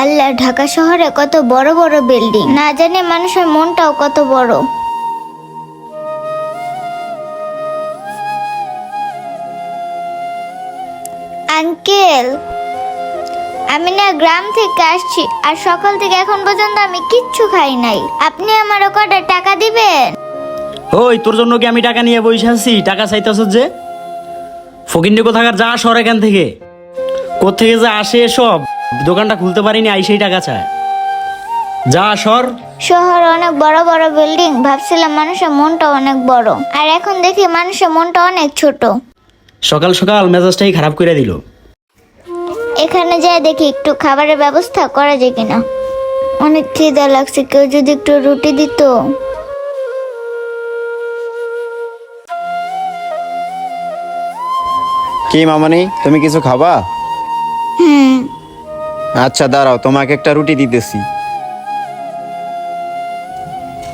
আল্লাহ, ঢাকা শহরে কত বড় বড় বিল্ডিং, না জানি মানুষের মনটাও কত বড়। আঙ্কেল, আমি না গ্রাম থেকে আসছি, আর সকাল থেকে এখন পর্যন্ত আমি কিচ্ছু খাই নাই। আপনি আমার কটা টাকা দিবেন? ওই তোর জন্য কি আমি টাকা নিয়ে বসে আছি? টাকা চাইতেছ যে ফকিন্নি কোথাকার, যা সর এখান থেকে। কোত্থেকে যে আসে সব, দোকানটা খুলতে পারিনি, আইসেই টাকা চায়। যা সর। শহরে অনেক বড় বড় বিল্ডিং, ভাবছিলাম মানুষের মনটা অনেক বড়, আর এখন দেখি মানুষের মনটা অনেক ছোট। সকাল সকাল মেজাজটাই খারাপ করে দিল। এখানে যাই দেখি একটু খাবারের ব্যবস্থা করা যায় কিনা। অনেক খিদা লাগছে, কেউ যদি একটু রুটি দিত। কি মামনি, তুমি কিছু খাবা? আচ্ছা দাঁড়াও, তোমাকে একটা রুটি দিতেছি।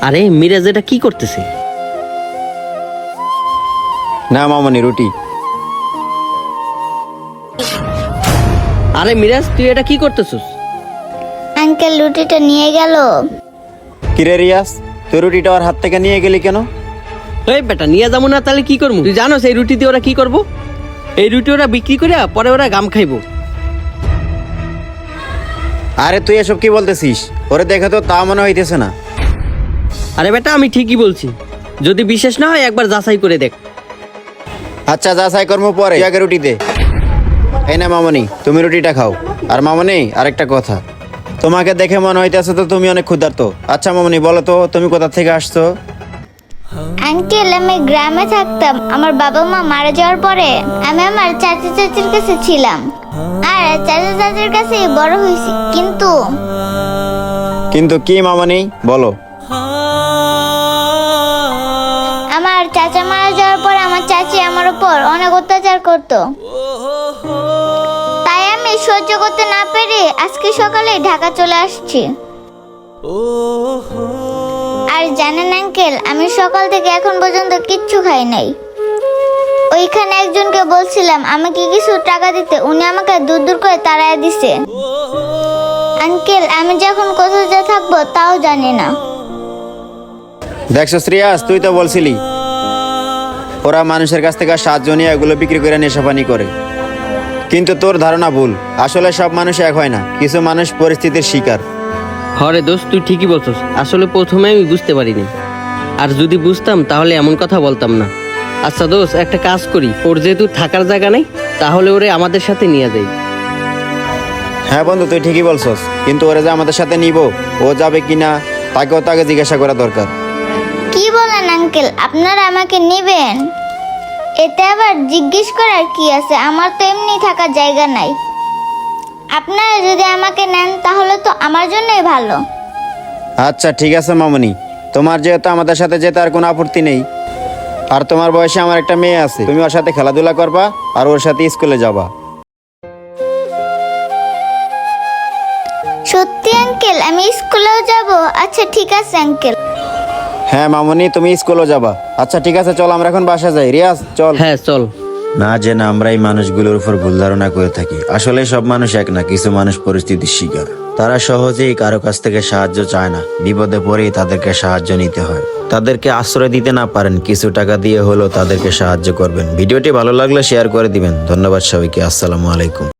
আরে মিরাজ, এটা কি করতেছে? না মামনি, রুটি। আরে মিরাজ, তুই এটা কি করতেছিস? আঙ্কেল রুটিটা নিয়ে গেল। কিরে রিয়াজ, তুই রুটিটা ওর হাত থেকে নিয়ে গেলি কেন? এই বেটা, নিয়ে যাবো না তাহলে কি করবো? তুই জানোস এই রুটি দিয়ে ওরা কি করবো? এই রুটি ওরা বিক্রি করে পরে ওরা গাম খাইবো। আরে তুই এসব কি বলতেছিস? ওরে দেখে তো তা মনে হইতেছে না। আরে বেটা, আমি ঠিকই বলছি, যদি বিশেষ না হয় একবার যাচাই করে দেখ। আচ্ছা যাচাই কর্ম পরে, তুই আগে রুটি দে। এই না মামনি, তুমি রুটিটা খাও। আর মামনি, আরেকটা কথা, তোমাকে দেখে মনে হইতেছে তো তুমি অনেক ক্ষুধার্ত। আচ্ছা মামনি, বলো তো তুমি কোথা থেকে আসছো? আঙ্কেল, আমি গ্রামে থাকতাম। আমার বাবা মা মারা যাওয়ার পরে আমি আমার চাচা চাচির কাছে ছিলাম, আর চাচা চাচির কাছে বড় হয়েছি। কিন্তু কি মামনি, বলো। আমার চাচা মারা যাওয়ার পর আমার চাচি আমার উপর অনেক অত্যাচার করত, তাই আমি সহ্য করতে না পেরে আজকে সকালে ঢাকা চলে আসছি। আর জানেন আঙ্কেল, আমি সকাল থেকে এখন পর্যন্ত কিচ্ছু খাই নাই। ওইখানে একজনকে বলছিলাম আমাকে কিছু টাকা দিতে, উনি আমাকে দূর দূর করে তাড়ায় দিছে। আঙ্কেল, আমি যখন কোথায় থাকবো তাও জানি না। দেখছো শ্রেয়াস, তুই তো বলছিলি ওরা মানুষের কাছ থেকে সাহায্য নিয়ে এগুলো বিক্রি করে নেশাপানি করে, কিন্তু তোর ধারণা ভুল। আসলে সব মানুষ এক হয় না, কিছু মানুষ পরিস্থিতির শিকার। হরে দোস্ত, তুই ঠিকই বলছিস। আসলে প্রথমে আমি বুঝতে পারিনি, আর যদি বুঝতাম তাহলে এমন কথা বলতাম না। আচ্ছা দোস্ত, একটা কাজ করি, ওর যেহেতু থাকার জায়গা নেই, তাহলে ওরে আমাদের সাথে নিয়ে যাই। হ্যাঁ বন্ধু, তুই ঠিকই বলছস, কিন্তু ওরা যে আমাদের সাথে নিব, ও যাবে কিনা তাকেও তাকে জিজ্ঞাসা করা দরকার। কি বলেন আঙ্কেল, আপনারা আমাকে নেবেন? এতে আবার জিজ্ঞেস করার কি আছে? আমার তো এমনি থাকার জায়গা নাই। আপনারা যদি আমাকে নেন তাহলে তো আমার জন্যই ভালো। আচ্ছা ঠিক আছে মামনি, তোমার যেহেতু আমাদের সাথে যেতে আর কোনো আপত্তি নেই, আর তোমার বয়সে আমার একটা মেয়ে আছে, তুমি ওর সাথে খেলাধুলা করবা আর ওর সাথে স্কুলে যাবা। সত্যি আঙ্কেল, আমি স্কুলেও যাব? আচ্ছা ঠিক আছে আঙ্কেল। হ্যাঁ মামনি, তুমি স্কুলেও যাবা। আচ্ছা ঠিক আছে, চল আমরা এখন বাসা যাই। রিয়াজ চল। হ্যাঁ চল। না জেনে আমরা এই মানুষগুলোর উপর ভুল ধারণা করে থাকি। আসলে সব মানুষ এক না, কিছু মানুষ পরিস্থিতির শিকার। তারা সহজেই কারো কাছ থেকে সাহায্য চায় না, বিপদে পড়েই তাদেরকে সাহায্য নিতে হয়। তাদেরকে আশ্রয় দিতে না পারেন, কিছু টাকা দিয়ে হলেও তাদেরকে সাহায্য করবেন। ভিডিওটি ভালো লাগলে শেয়ার করে দিবেন। ধন্যবাদ সবাইকে। আসসালামু আলাইকুম।